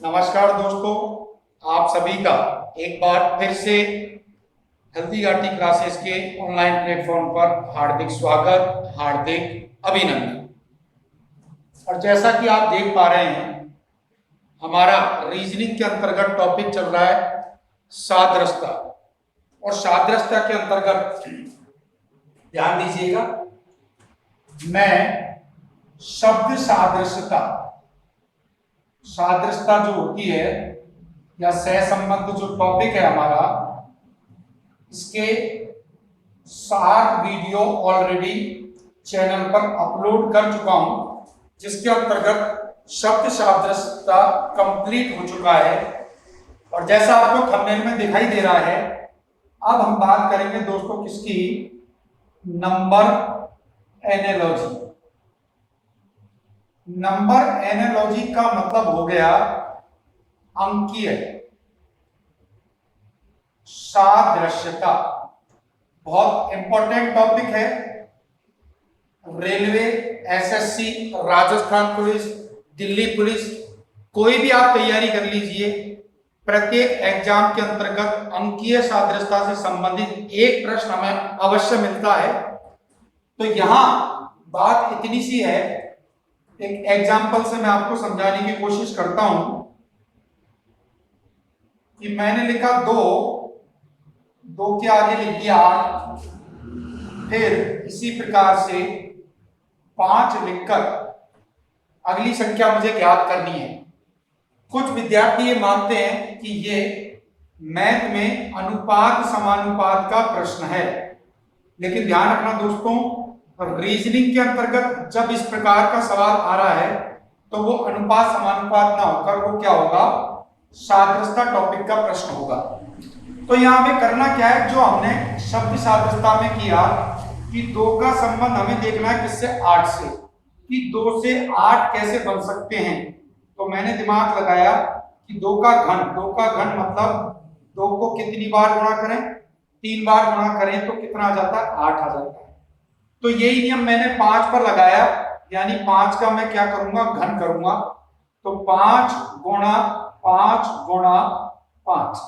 नमस्कार दोस्तों, आप सभी का एक बार फिर से हेल्दी घाटी क्लासेस के ऑनलाइन प्लेटफॉर्म पर हार्दिक स्वागत, हार्दिक अभिनंदन। और जैसा कि आप देख पा रहे हैं, हमारा रीजनिंग के अंतर्गत टॉपिक चल रहा है सादृश्यता। और सादृश्यता के अंतर्गत ध्यान दीजिएगा, मैं शब्द सादृश्यता जो होती है या सहसंबंध जो टॉपिक है हमारा, इसके 7 वीडियो ऑलरेडी चैनल पर अपलोड कर चुका हूं, जिसके अंतर्गत शब्द सादृश्यता कंप्लीट हो चुका है। और जैसा आपको थंबनेल में दिखाई दे रहा है, अब हम बात करेंगे दोस्तों किसकी, नंबर एनालॉजी। नंबर एनालॉजी का मतलब हो गया अंकीय सादृश्यता। बहुत इंपॉर्टेंट टॉपिक है। Railway, SSC, Rajasthan police, Delhi police, कोई भी आप तैयारी कर लीजिए, प्रत्येक एग्जाम के अंतर्गत अंकीय सादृश्यता से संबंधित एक प्रश्न हमें अवश्य मिलता है। तो यहां बात इतनी सी है, एक एग्जाम्पल से मैं आपको समझाने की कोशिश करता हूं कि मैंने लिखा 2 के आगे लिख दिया 8, फिर इसी प्रकार से 5 लिखकर अगली संख्या मुझे ज्ञात करनी है। कुछ विद्यार्थी ये मानते हैं कि ये मैथ में अनुपात समानुपात का प्रश्न है, लेकिन ध्यान रखना दोस्तों, रीजनिंग के अंतर्गत जब इस प्रकार का सवाल आ रहा है तो वो अनुपात समानुपात ना होकर वो क्या होगा, सादृश्यता टॉपिक का प्रश्न होगा। तो यहां हमें करना क्या है, जो हमने शब्द सादृश्यता में किया कि 2 का संबंध हमें देखना है किससे, 8 से, कि 2 से 8 कैसे बन सकते हैं। तो मैंने दिमाग लगाया कि 2 का घन मतलब 2 को कितनी बार गुणा करें, 3 बार गुणा करें तो कितना आ जाता है, 8 आ जाता है। तो यही नियम मैंने 5 पर लगाया, यानी 5 का मैं क्या करूंगा, घन करूंगा। तो 5 गुणा 5 गुणा 5,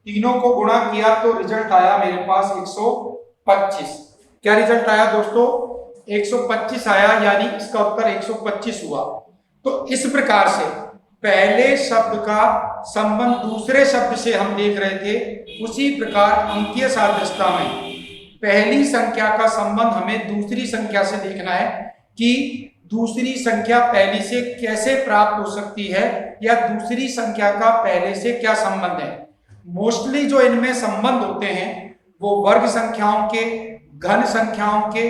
तीनों को गुणा किया तो रिजल्ट आया मेरे पास 125। क्या रिजल्ट आया दोस्तों, 125 आया, यानी इसका उत्तर 125 हुआ। तो इस प्रकार से पहले शब्द का संबंध दूसरे शब्द से हम देख रहे थे, उसी प्रकार अंकीय सादृश्यता में पहली संख्या का संबंध हमें दूसरी संख्या से देखना है कि दूसरी संख्या पहली से कैसे प्राप्त हो सकती है, या दूसरी संख्या का पहले से क्या संबंध है। मोस्टली जो इनमें संबंध होते हैं वो वर्ग संख्याओं के, घन संख्याओं के,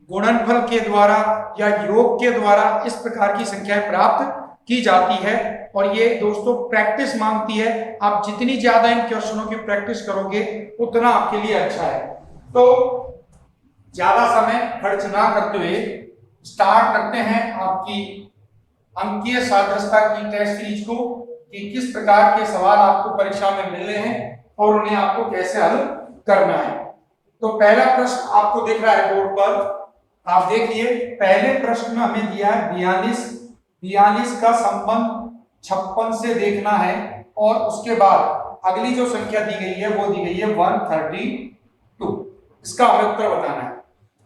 गुणनफल के द्वारा या योग के द्वारा इस प्रकार की संख्याएं प्राप्त की जाती है। और ये दोस्तों प्रैक्टिस मांगती है, आप जितनी ज्यादा इन क्वेश्चनों की प्रैक्टिस करोगे उतना आपके लिए अच्छा है। तो ज्यादा समय खर्च ना करते हुए स्टार्ट करते हैं आपकी अंकीय सादृश्यता की टेस्ट सीरीज को, कि किस प्रकार के सवाल आपको परीक्षा में मिल रहे हैं और उन्हें आपको कैसे हल करना है। तो पहला प्रश्न आपको दिख रहा है बोर्ड पर, आप देखिए। पहले प्रश्न में हमें दिया है 42 का संबंध 56 से देखना है, और उसके बाद अगली जो संख्या दी गई है वो दी गई है 132। इसका हमें उत्तर बताना है।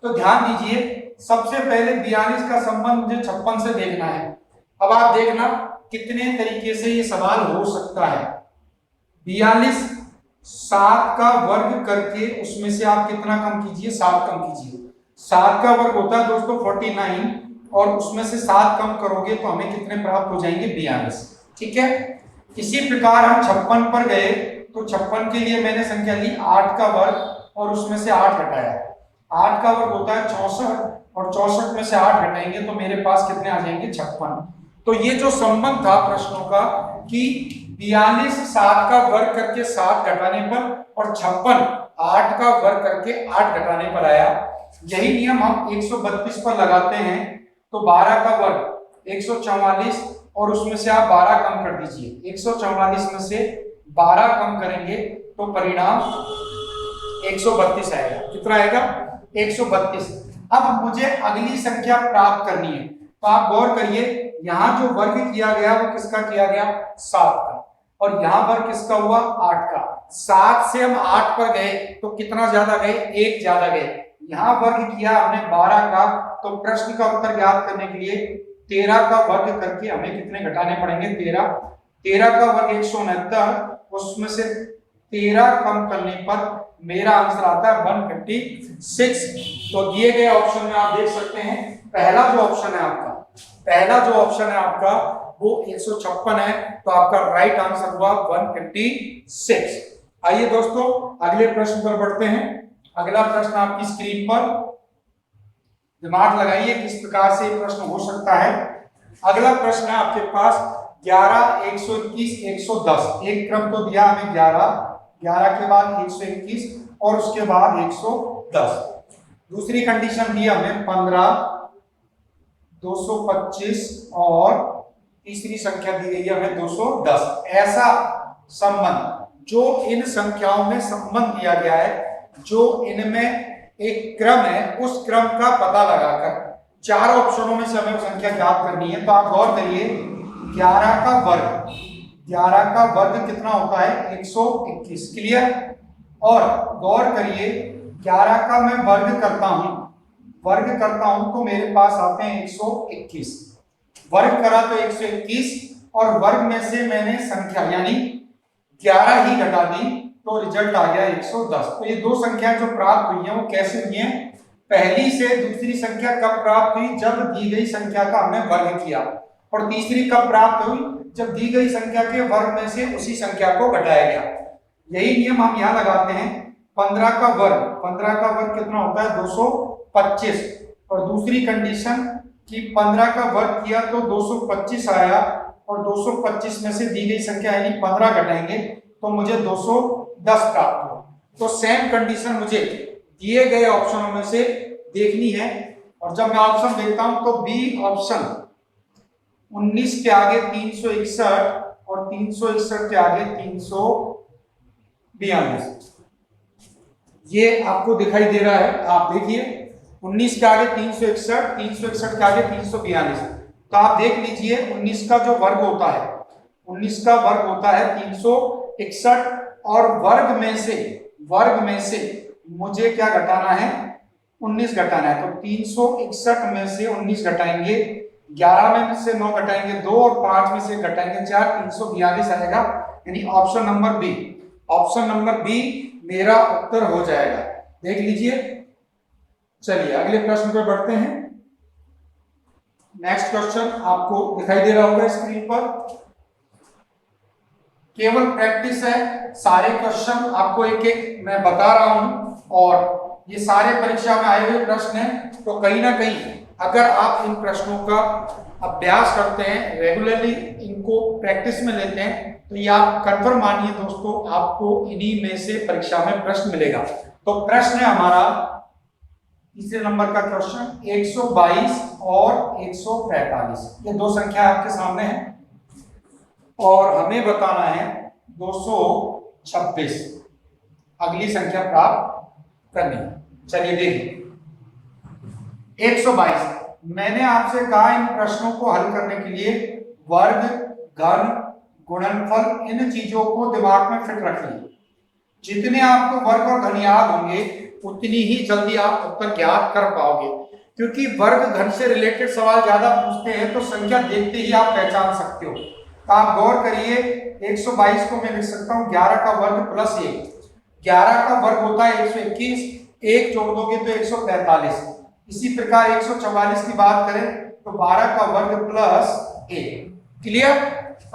तो ध्यान दीजिए, सबसे पहले 42 का संबंध मुझे 56 से देखना है। अब आप देखना कितने तरीके से ये सवाल हो सकता है। 42 7 का वर्ग करके उसमें से आप कितना कम कीजिए, 7 कम कीजिए। 7 का वर्ग होता है दोस्तों 49, और उसमें से 7 कम करोगे तो हमें कितने प्राप्त हो जाएंगे, 42। ठीक है। इसी प्रकार हम 56 पर गए, तो 56 के लिए मैंने संख्या ली 8 का वर्ग और उसमें से 8 घटाया। 8 का वर्ग होता है 64, और 64 में से 8 घटाएंगे तो मेरे पास कितने आ जाएंगे, 56। तो ये जो संबंध था प्रश्नों का कि 42 7 का वर्ग करके 7 घटाने पर, और 56 8 का वर्ग करके 8 घटाने पर आया। यही नियम हम 132 पर लगाते हैं। तो 12 का वर्ग 144, और उसमें से आप 12 कम कर दीजिए। 144 में से 12 कम करेंगे तो परिणाम 132 आएगा। कितना आएगा, 132। अब मुझे अगली संख्या प्राप्त करनी है, तो आप गौर करिए, यहाँ जो वर्ग किया गया वो किसका किया गया, 7 का, और यहाँ वर्ग किसका हुआ, 8 का। 7 से हम 8 पर गए तो कितना ज्यादा गए, 1 ज्यादा गए। यहाँ वर्ग किया हमने 12 का, तो प्रश्न का उत्तर ज्ञात करने के लिए 13 का वर्ग करके हमें कितने घटाने पड़ेंगे, 13 का वर्ग 169, उसमें से 13 कम करने पर मेरा आंसर आता है 156। तो दिए गए ऑप्शन में आप देख सकते हैं पहला जो ऑप्शन है आपका वो 156 है, तो आपका राइट आंसर हुआ 156। आइए दोस्तों अगले प्रश्न पर बढ़ते हैं। अगला प्रश्न आपकी स्क्रीन पर, दिमाग लगाइए किस प्रकार से प्रश्न हो सकता है। अगला प्रश्न है आपके पास 11, 121, 110। एक क्रम तो दिया हमें 11 के बाद 121 और उसके बाद 110। दूसरी कंडीशन दी हमें 15, 225 और तीसरी संख्या दी गई है हमें 210। ऐसा संबंध जो इन संख्याओं में संबंध दिया गया है, जो इनमें एक क्रम है, उस क्रम का पता लगाकर 4 ऑप्शनों में से हमें संख्या ज्ञात करनी है। तो आप गौर करिए 11 का वर्ग कितना होता है, 121। क्लियर। और गौर करिए 11 का मैं वर्ग करता हूं तो मेरे पास आते हैं 121। वर्ग करा तो 121 और वर्ग में से मैंने संख्या यानी 11 ही घटा दी तो रिजल्ट आ गया 110। तो ये दो संख्याएं जो प्राप्त हुई हैं वो कैसे हुई हैं, पहली से दूसरी संख्या कब प्राप्त हुई, जब दी गई संख्या का हमने वर्ग किया, और तीसरी कब प्राप्त हुई, जब दी गई संख्या के वर्ग में से उसी संख्या को घटाया गया। यही नियम हम यहाँ लगाते हैं। 15 का वर्ग कितना होता है, 225। और दूसरी कंडीशन कि 15 का वर्ग किया तो 225 आया, और 225 में से दी गई संख्या यानी 15 घटाएंगे तो मुझे 210 प्राप्त हो। तो सेम कंडीशन मुझे दिए गए ऑप्शनों में से देखनी है, और जब मैं ऑप्शन देखता हूं तो बी ऑप्शन 19 के आगे 361 और 361 के आगे 342, ये आपको दिखाई दे रहा है। आप देखिए 19 के आगे 361, 361 के आगे 342। तो आप देख लीजिए 19 का जो वर्ग होता है, 19 का वर्ग होता है 361, और वर्ग में से मुझे क्या घटाना है, 19 घटाना है। तो 361 में से 19 घटाएंगे, 11 में से 9 घटाएंगे 2 और 5 में से घटाएंगे 4, 342 आएगा। यानी ऑप्शन नंबर बी मेरा उत्तर हो जाएगा। देख लीजिए। चलिए अगले प्रश्न पर बढ़ते हैं। नेक्स्ट क्वेश्चन आपको दिखाई दे रहा होगा स्क्रीन पर। केवल प्रैक्टिस है, सारे क्वेश्चन आपको एक एक मैं बता रहा हूं, और ये सारे परीक्षा में आए हुए प्रश्न हैं। तो कहीं ना कहीं अगर आप इन प्रश्नों का अभ्यास करते हैं, रेगुलरली इनको प्रैक्टिस में लेते हैं, तो ये आप कंफर्म मानिए दोस्तों, आपको इन्हीं में से परीक्षा में प्रश्न मिलेगा। तो प्रश्न है हमारा तीसरे नंबर का क्वेश्चन, 122 और 145। ये दो संख्या आपके सामने है और हमें बताना है 226 अगली संख्या प्राप्त करनी है। चलिए देखिए 122, मैंने आपसे कहा इन प्रश्नों को हल करने के लिए वर्ग, घन, गुणनफल, इन चीजों को दिमाग में फिट रखिए। जितने आपको वर्ग और घन याद होंगे उतनी ही जल्दी आप उत्तर ज्ञात कर पाओगे, क्योंकि वर्ग घन से रिलेटेड सवाल ज्यादा पूछते हैं, तो संख्या देखते ही आप पहचान सकते हो। तो आप गौर करिए 122 को मैं लिख सकता हूं 11 का वर्ग प्लस 1। 11 का वर्ग होता है 121, 1 जोड़ दोगे तो 145। इसी प्रकार 144 की बात करें तो 12 का वर्ग प्लस 1। क्लियर।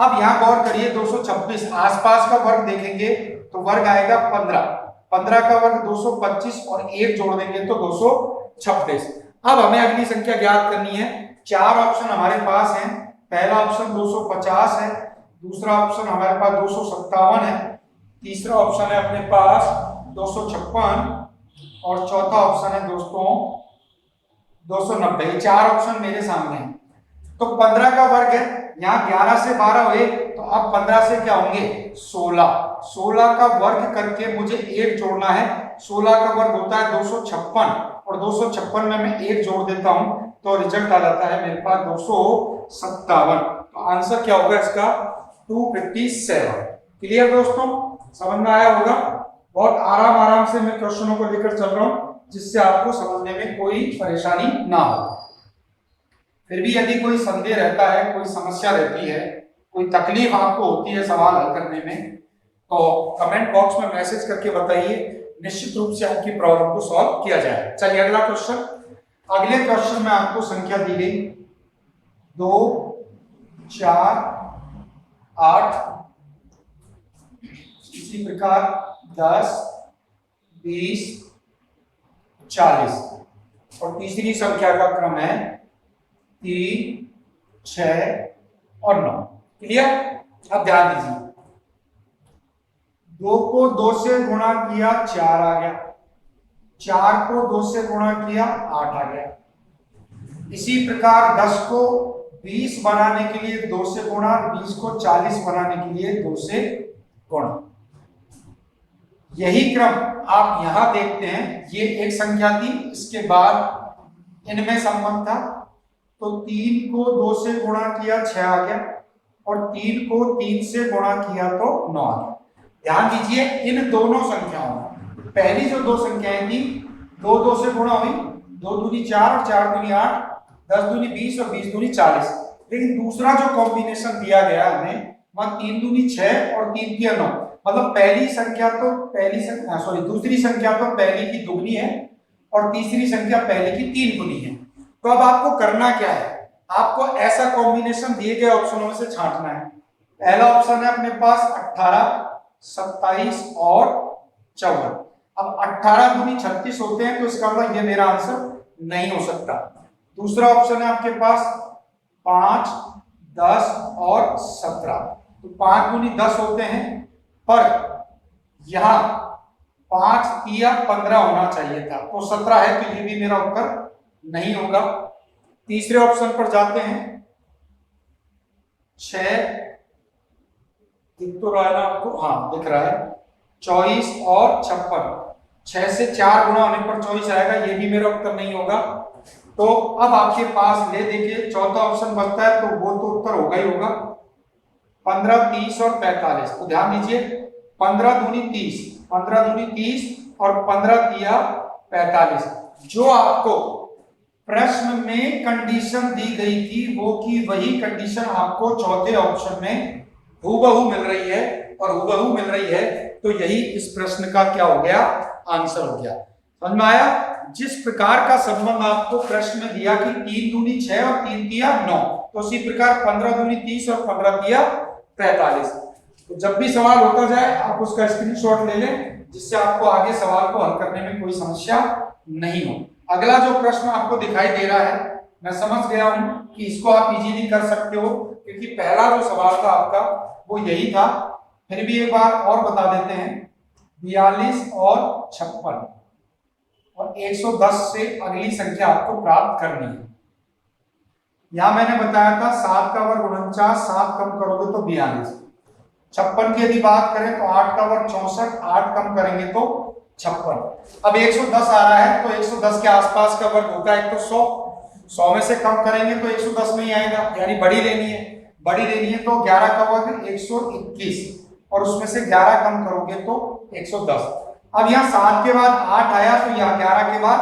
अब यहां गौर करिए 226, आसपास का वर्ग देखेंगे तो वर्ग आएगा 15। 15 का वर्ग 225 और 1 जोड़ देंगे तो 226। अब हमें अगली संख्या ज्ञात करनी है। 4 ऑप्शन हमारे पास हैं। पहला ऑप्शन 250 है, दूसरा ऑप्शन हमारे पास 257 है, तीसरा ऑप्शन है अपने पास 256 और चौथा ऑप्शन है दोस्तों 290। 4 ऑप्शन मेरे सामने हैं। तो 15 का वर्ग है, यहाँ 11 से 12 हुए, तो अब 15 से क्या होंगे 16। 16 का वर्ग करके मुझे 1 जोड़ना है। 16 का वर्ग होता है 256 और 256 में मैं 1 जोड़ देता हूं तो रिजल्ट आ जाता है मेरे पास 57। तो आंसर क्या होगा इसका 257। क्लियर दोस्तों, समझ में आया होगा। बहुत आराम आराम से मैं क्वेश्चनों को लेकर चल रहा हूं जिससे आपको समझने में कोई परेशानी ना हो। फिर भी यदि कोई संदेह रहता है, कोई समस्या रहती है, कोई तकलीफ आपको होती है सवाल हल करने में, तो कमेंट बॉक्स में मैसेज करके बताइए, निश्चित रूप से आपकी प्रॉब्लम को सॉल्व किया जाए। चलिए अगला क्वेश्चन। अगले क्वेश्चन में आपको संख्या दी गई 2, 4, 8, इसी प्रकार 10, 20, 40 और तीसरी संख्या का क्रम है 3, 6 और 9। क्लियर? अब ध्यान दीजिए, 2 को 2 से गुणा किया 4 आ गया, 4 को 2 से गुणा किया 8 आ गया। इसी प्रकार 10 को 20 बनाने के लिए 2 से गुणा, 20 को 40 बनाने के लिए 2 से गुणा। यही क्रम आप यहां देखते हैं, ये एक संख्या थी, इसके बाद इनमें संबंध था, तो 3 को 2 से गुणा किया 6 आ गया और 3 को 3 से गुणा किया तो 9 आ गया। ध्यान दीजिए, इन दोनों संख्याओं में पहली जो 2 संख्याएं थी 2 2 से गुणा हुई, 2 दूनी 4 और 4 दूनी 8, 10 दूनी 20 और 20 दूनी 40। लेकिन दूसरा जो कॉम्बिनेशन दिया गया हमें वहां 3 दूनी 6 और 3 तिया 9, मतलब दूसरी संख्या तो पहली की दुगनी है और तीसरी संख्या पहले की 3 गुनी है। तो अब आपको करना क्या है, आपको ऐसा कॉम्बिनेशन दिए गए ऑप्शनों में से छांटना है। पहला ऑप्शन है अपने पास 18, 27 और 54। अब 18 दूनी 36 होते हैं, तो इसका मतलब ये मेरा आंसर नहीं हो सकता। दूसरा ऑप्शन है आपके पास 5, 10 और 17। तो 5 दूनी 10 होते हैं, पर यहां 5 तिया 15 होना चाहिए था, तो 17 है, तो ये भी मेरा उत्तर नहीं होगा। तीसरे ऑप्शन पर जाते हैं, 6 दिख तो रहा है ना आपको, हाँ दिख रहा है, 24 और 56। 6 से 4 गुणा होने पर 24 आएगा, ये भी मेरा उत्तर नहीं होगा। तो अब आपके पास ले देके चौथा ऑप्शन बचता है, तो वो तो उत्तर होगा ही होगा, 15, 30 और 45। तो ध्यान दीजिए, 15 दूनी 30, 15 दूनी 30 और 15 तिया 45। जो आपको प्रश्न में कंडीशन दी गई थी वो की वही कंडीशन आपको चौथे ऑप्शन में हूबहू मिल रही है, और हूबहू मिल रही है, तो यही इस प्रश्न का क्या हो गया, आंसर हो गया। समझ में आया? जिस प्रकार का संबंध आपको प्रश्न में दिया कि 3 दूनी 6 और 3 तिया 9, तो उसी प्रकार 15 दूनी 30 और 15 तिया 45। तो जब भी सवाल होता जाए आप उसका स्क्रीनशॉट ले लें, जिससे आपको आगे सवाल को हल करने में कोई समस्या नहीं हो। अगला जो प्रश्न आपको दिखाई दे रहा है, मैं समझ गया हूं कि इसको आप इजीली कर सकते हो, क्योंकि पहला जो सवाल था आपका वो यही था। फिर भी एक बार और बता देते हैं, 42 और 56 और 110 से अगली संख्या आपको प्राप्त करनी है। यहां मैंने बताया था 7 का वर्ग 49, 7 कम करोगे तो 42। 56 की यदि बात करें तो 8 का वर्ग 64, 8 कम करेंगे तो 56। अब 110 आ रहा है, तो 110 के आसपास का वर्ग होता है, एक तो 100, 100 में से कम करेंगे तो 110 में ही आएगा, यानी बड़ी लेनी है। बड़ी लेनी है तो 11 का वर्ग 121 और उसमें से 11 कम करोगे तो 110। अब यहाँ 7 के बाद 8 आया, तो यहाँ 11 के बाद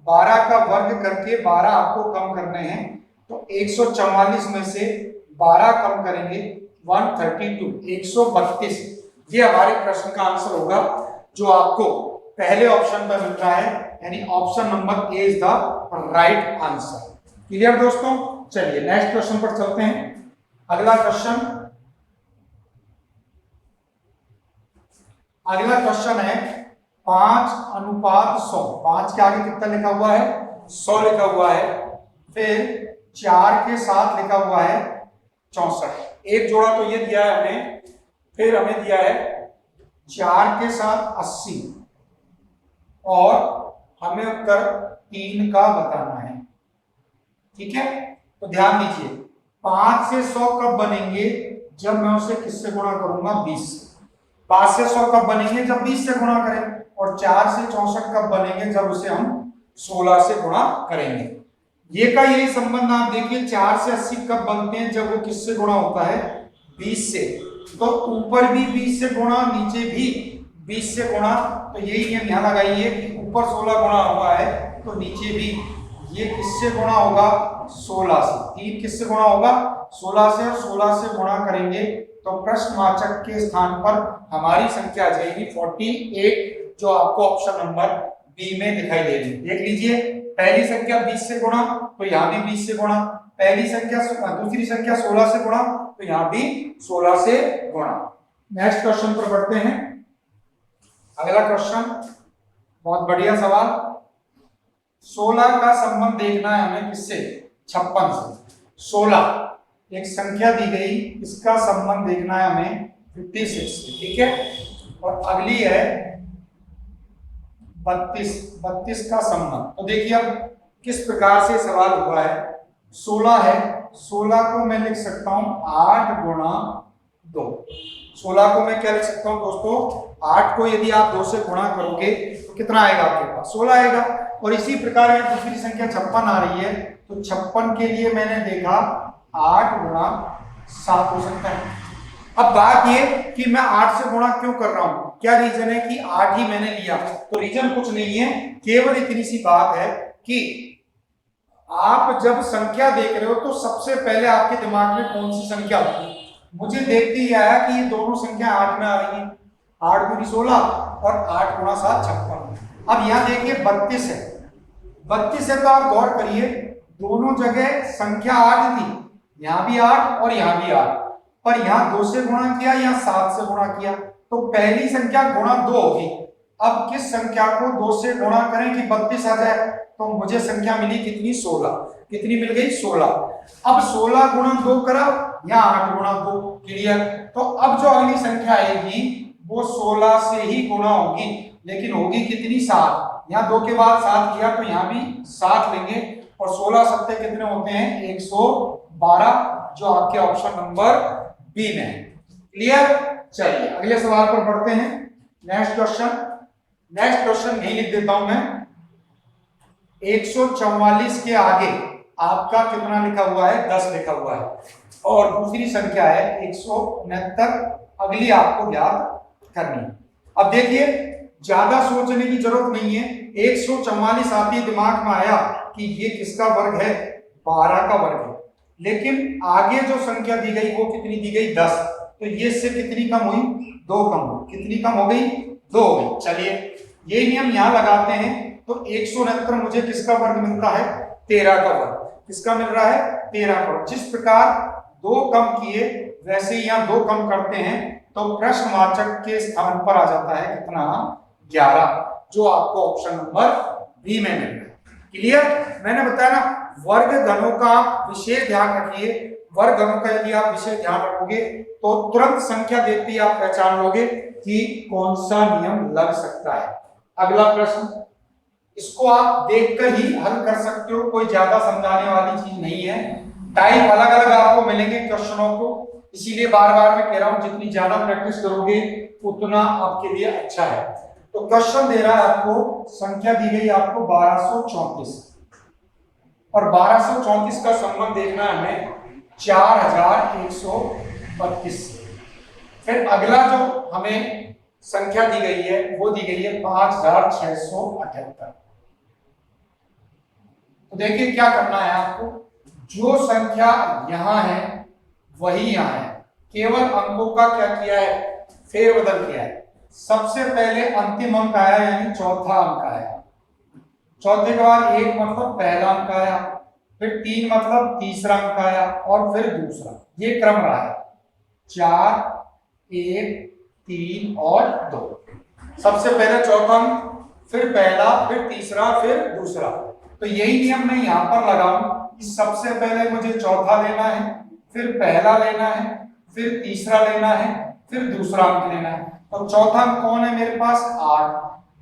12 का वर्ग करके 12 आपको कम करने हैं, तो 144 में से 12 कम करेंगे 132, 132। ये हमारे प्रश्न का आंसर होगा, जो आपको पहले ऑप्शन पर मिल रहा है, यानी option number A is the right answer. Clear दोस्तों? चलिए नेक्स्ट क्वेश्चन पर चलते हैं। अगला क्वेश्चन है 5:100। 5 के आगे कितना लिखा हुआ है? 100 लिखा हुआ है। फिर 4 के साथ लिखा हुआ है 64। एक जोड़ा तो ये दिया है हमें, फिर हमें दिया है 4 के साथ 80 और हमें उत्तर 3 का बताना है। ठीक है, तो ध्यान दीजिए, 5 से 100 कब बनेंगे? जब मैं उसे किससे गुणा करूंगा? 20 से। 5 से 100 कब बनेंगे? जब 20 से गुणा करें। और 4 से 64 कब बनेंगे? जब उसे हम 16 से गुणा करेंगे। ये का यही संबंध आप देखिए 4 से 80 कब बनते हैं, जब वो किससे गुणा होता है 20 से। तो ऊपर भी 20 से गुणा, नीचे भी 20 से गुणा। तो यही नियम यहाँ लगाइए कि ऊपर 16 गुणा हुआ है तो नीचे भी ये किससे गुणा होगा 16 से। 3 किससे गुणा होगा 16 से, और 16 से गुणा करेंगे तो प्रश्नवाचक के स्थान पर हमारी संख्या आ जाएगी 48, जो आपको ऑप्शन नंबर बी में दिखाई दे रही है। देख लीजिए, पहली संख्या 20 से गुणा तो यहाँ भी 20 से गुणा, पहली संख्या दूसरी संख्या 16 से गुणा तो यहाँ भी 16 से गुणा। नेक्स्ट क्वेश्चन पर बढ़ते हैं। अगला क्वेश्चन बहुत बढ़िया सवाल। 16 का संबंध देखना है हमें किससे 56 से। 16 एक संख्या दी गई, इसका संबंध देखना है हमें 56 से, ठीक है। और अगली है 32 का संबंध। तो देखिए अब किस प्रकार से सवाल हुआ है। 16 है, 16 को मैं लिख सकता हूं 8 गुणा 2। 16 को मैं क्या लिख सकता हूं दोस्तों, 8 को यदि आप 2 से गुणा करोगे तो कितना आएगा आपके पास 16 आएगा। और इसी प्रकार यहाँ दूसरी संख्या 56 आ रही है, तो 56 के लिए मैंने देखा 8 गुणा 7 हो सकता है। अब बात ये कि मैं 8 से गुणा क्यों कर रहा हूं, क्या रीजन है कि 8 ही मैंने लिया। तो रीजन कुछ नहीं है, केवल इतनी सी बात है कि आप जब संख्या देख रहे हो तो सबसे पहले आपके दिमाग में कौन सी संख्या होती है। मुझे देखते ही आया कि ये दोनों संख्या 8 में आ रही है, 8 गुनी 16 और 8 गुणा 7 56। अब यहाँ देखिए 32 है, 32 है तो आप गौर करिए दोनों जगह संख्या 8 थी, यहाँ भी 8 और यहाँ भी 8, पर यहाँ 2 से गुणा किया, यहाँ 7 से गुणा किया, तो पहली संख्या गुणा 2 होगी। अब किस संख्या को 2 से गुणा करें कि 32 आ जाए, तो मुझे संख्या मिली कितनी 16। कितनी मिल गई 16। अब 16 गुणा 2 करा, यहाँ 8 गुणा 2, क्लियर। तो अब जो अगली संख्या आएगी वो 16 से ही गुणा होगी, लेकिन होगी कितनी 7। यहाँ 2 के बाद 7 किया तो यहाँ भी 7 लेंगे, और 16 सत्ते कितने होते हैं 112, जो आपके ऑप्शन नंबर बी में है। क्लियर। चलिए अगले सवाल पर बढ़ते हैं। नेक्स्ट क्वेश्चन नहीं लिख देता हूं मैं। 144 के आगे आपका कितना लिखा हुआ है 10 लिखा हुआ है, और दूसरी संख्या है 169, अगली आपको ज्ञात करनी है। अब देखिए ज्यादा सोचने की जरूरत नहीं है, 144 आती दिमाग में आया कि ये किसका वर्ग है 12 का वर्ग है, लेकिन आगे जो संख्या दी गई वो कितनी दी गई 10, तो ये से कितनी कम हुई 2 कम हुई। कितनी कम हो गई 2 हो गई। चलिए ये नियम यहां लगाते हैं, तो 169 मुझे किसका वर्ग मिलता है 13 का वर्ग। किसका मिल रहा है 13 का। जिस प्रकार 2 कम किए वैसे ही यहाँ 2 कम करते हैं तो प्रश्नवाचक के स्थान पर आ जाता है कितना 11, जो आपको ऑप्शन नंबर बी में मिल रहा है। क्लियर। मैंने बताया ना वर्ग घनों का विशेष ध्यान रखिए, वर्ग घनों का यदि आप विशेष ध्यान रखोगे तो तुरंत संख्या देखते ही आप पहचान लोगे कि कौन सा नियम लग सकता है। अगला प्रश्न, इसको आप देखकर ही हल कर सकते हो, कोई ज्यादा समझाने वाली चीज नहीं है। टाइप अलग अलग आपको मिलेंगे क्वेश्चनों को, इसीलिए बार बार मैं कह रहा हूं जितनी ज्यादा प्रैक्टिस करोगे उतना आपके लिए अच्छा है। तो क्वेश्चन दे रहा है आपको, संख्या दी गई आपको 1234, और 1234 का संबंध देखना है हमें 4132। फिर अगला जो हमें संख्या दी गई है वो दी गई है 5678। तो देखिए क्या करना है आपको, जो संख्या यहां है वही यहां है, केवल अंकों का क्या किया है फेरबदल किया है। सबसे पहले अंतिम अंक आया यानी चौथा अंक आया, चौथे के बाद 1 मतलब पहला अंक आया, फिर 3 मतलब तीसरा अंक आया, और फिर दूसरा। ये क्रम रहा है 4 1 3 और 2। सबसे पहले चौथा अंक, फिर पहला, फिर तीसरा, फिर दूसरा। तो यही नियम मैं यहां पर लगाऊं कि सबसे पहले मुझे चौथा लेना है, फिर पहला लेना है, फिर तीसरा लेना है, फिर दूसरा अंक लेना है। तो चौथा अंक कौन है मेरे पास 8,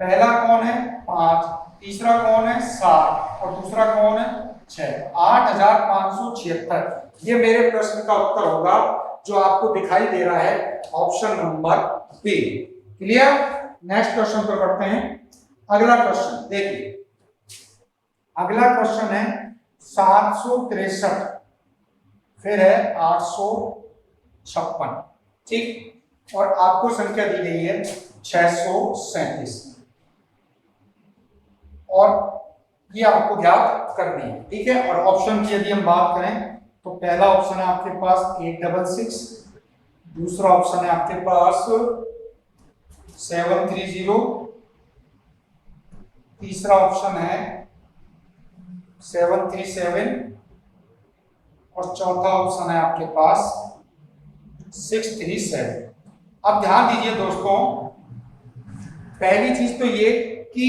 पहला कौन है 5, तीसरा कौन है 7 और दूसरा कौन है 6। 8576 ये मेरे प्रश्न का उत्तर होगा, जो आपको दिखाई दे रहा है option number B. Clear. Next question पर बढ़ते हैं। अगला क्वेश्चन देखिए, अगला क्वेश्चन है 763, फिर है 856, ठीक। और आपको संख्या दी गई है 637, और ये आपको ज्ञात करनी है, ठीक है। और ऑप्शन की यदि हम बात करें तो पहला ऑप्शन है आपके पास 866, दूसरा ऑप्शन है आपके पास 730, तीसरा ऑप्शन है 737, और चौथा ऑप्शन है आपके पास 637। अब ध्यान दीजिए दोस्तों, पहली चीज तो ये कि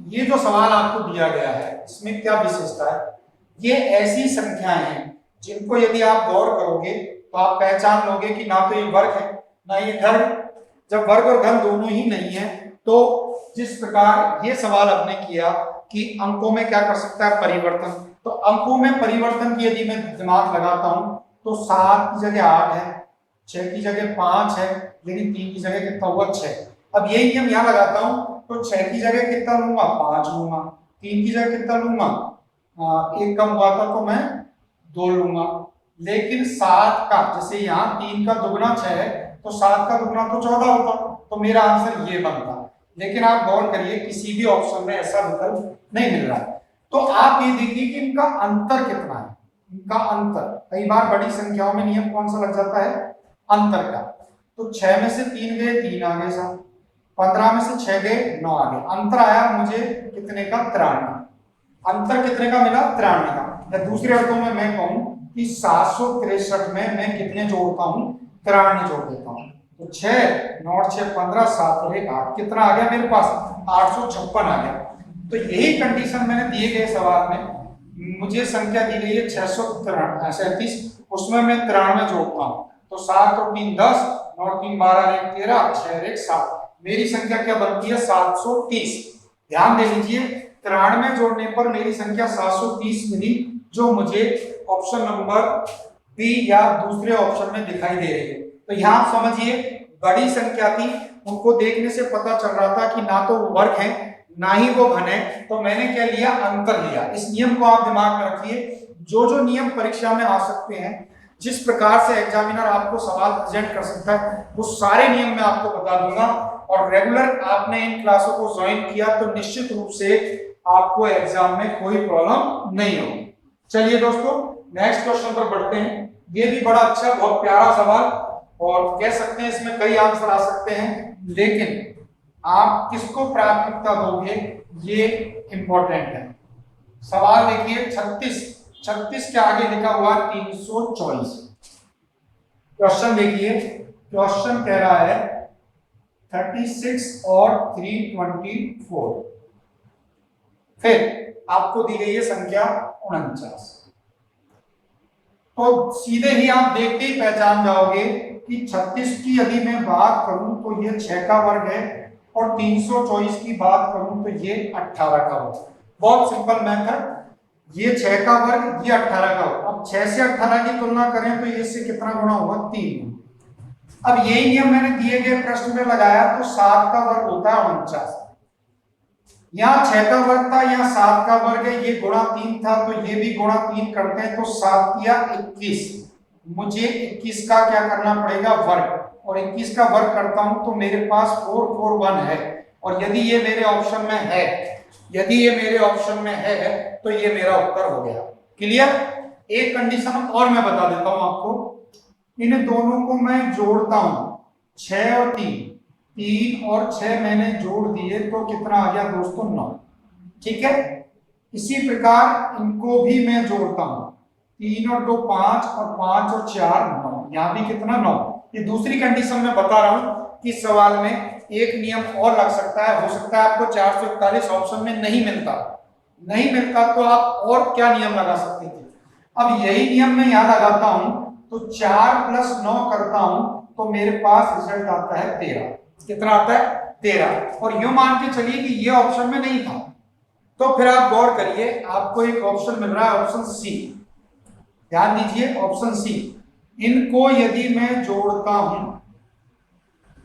ये जो सवाल आपको दिया गया है इसमें क्या विशेषता है, ये ऐसी संख्याएं हैं जिनको यदि आप गौर करोगे तो आप पहचान लोगे कि ना तो ये वर्ग है ना ये घन। जब वर्ग और घन दोनों ही नहीं है तो जिस प्रकार ये सवाल आपने किया कि अंकों में क्या कर सकता है परिवर्तन, तो अंकों में परिवर्तन की यदि मैं दिमाग लगाता हूं तो 7 की जगह 8 है, 6 की जगह 5 है, लेकिन 3 की जगह कितना हुआ 6। अब यही नियम यहां लगाता हूं तो 6 की जगह कितना लूंगा 5 लूंगा, 3 की जगह कितना लूंगा, एक कम हुआ था तो मैं 2 लूंगा। लेकिन 7 का, जैसे यहाँ 3 का दुगना 6 है तो 7 का दुगना तो 14 होता, तो मेरा आंसर ये बनता। लेकिन आप गौर करिए किसी भी ऑप्शन में ऐसा विकल्प नहीं मिल रहा है। तो आप ये देखिए कि इनका अंतर कितना है, इनका अंतर, कई बार बड़ी संख्याओं में नियम कौन सा लग जाता है अंतर का। तो 6 में से 3 गए 3 आ गए साहब, 15 में से 6 गए 9 आ गए, अंतर आया मुझे कितने का 93। अंतर कितने का मिला 93 का। या दूसरे अर्थों में मैं कहूं कि 763 में मैं कितने जोड़ता हूं 93 जोड़ देता हूं। तो 6 9 6 15 7 और 1 8, कितना आ गया मेरे पास 856 आ गया। तो यही कंडीशन मैंने दिए गए सवाल में, मुझे संख्या दी गई है 637, उसमें मैं 93 जोड़ता हूं तो 7 और 3 10, 9 और 3 12 और 1 13, 6 और 1 7, मेरी संख्या क्या बनती है 730। ध्यान दे लीजिए 93 जोड़ने पर मेरी संख्या 730 मिली, जो मुझे ऑप्शन नंबर बी या दूसरे ऑप्शन में दिखाई दे रही है। तो यहां आप समझिए बड़ी संख्या थी, उनको देखने से पता चल रहा था कि ना तो वो वर्ग है ना ही वो घन है, तो मैंने क्या लिया अंतर लिया। इस नियम को आप दिमाग में रखिए, जो नियम परीक्षा में आ सकते हैं, जिस प्रकार से एग्जामिनर आपको सवाल प्रेजेंट कर सकता है, वो सारे नियम मैं आपको बता दूंगा। और रेगुलर आपने इन क्लासों को ज्वाइन किया तो निश्चित रूप से आपको एग्जाम में कोई प्रॉब्लम नहीं होगी। चलिए दोस्तों नेक्स्ट क्वेश्चन पर बढ़ते हैं। ये भी बड़ा अच्छा बहुत प्यारा सवाल, और कह सकते हैं इसमें कई आंसर आ सकते हैं, लेकिन आप किसको प्राथमिकता दोगे ये इंपॉर्टेंट है। सवाल देखिए 36 के आगे लिखा हुआ 324। क्वेश्चन देखिए, क्वेश्चन कह रहा है 36 और 324, फिर आपको दी गई है संख्या 49। तो सीधे ही आप देखते ही पहचान जाओगे कि 36 की यदि मैं बात करूं तो ये 6 का वर्ग है, और 324 की बात करूं तो ये 18 का वर्ग। बहुत सिंपल मेथड, ये 6 का वर्ग ये 18 का वर्ग। अब 6 से 18 की तुलना करें तो ये से कितना गुणा हुआ 3। अब यही नियम मैंने दिए गए प्रश्न में लगाया तो 7 का वर्ग होता है 49। यहाँ 6 का वर्ग था, यहाँ 7 का वर्ग है, ये गुणा 3 था तो ये भी गुणा 3 करते हैं तो 7 या 21। मुझे 21 का क्या करना पड़ेगा वर्ग, और 21 का वर्ग करता हूं तो मेरे पास 441 है। और यदि ये मेरे ऑप्शन में है, यदि ये मेरे ऑप्शन में है तो ये मेरा उत्तर हो गया। क्लियर। एक कंडीशन और मैं बता देता हूं आपको, इन दोनों को मैं जोड़ता हूं 6 और 3 और 6 मैंने जोड़ दिए तो कितना आ गया दोस्तों 9। ठीक है। इसी प्रकार इनको भी मैं जोड़ता हूं, 3 और 2 5 और 5 और 4 9, यहां भी कितना 9। ये दूसरी कंडीशन में बता रहा हूं कि सवाल में एक नियम और लग सकता है, हो सकता है आपको 441 ऑप्शन में नहीं मिलता तो आप और क्या नियम लगा सकते थे। अब यही नियम मैं यहां लगाता हूं तो 4 + 9 करता हूं तो मेरे पास रिजल्ट आता है 13। कितना आता है 13। और यूं मान के चलिए कि ये ऑप्शन में नहीं था, तो फिर आप गौर करिए आपको एक ऑप्शन मिल रहा है, ऑप्शन सी। ध्यान दीजिए ऑप्शन सी, इनको यदि मैं जोड़ता हूं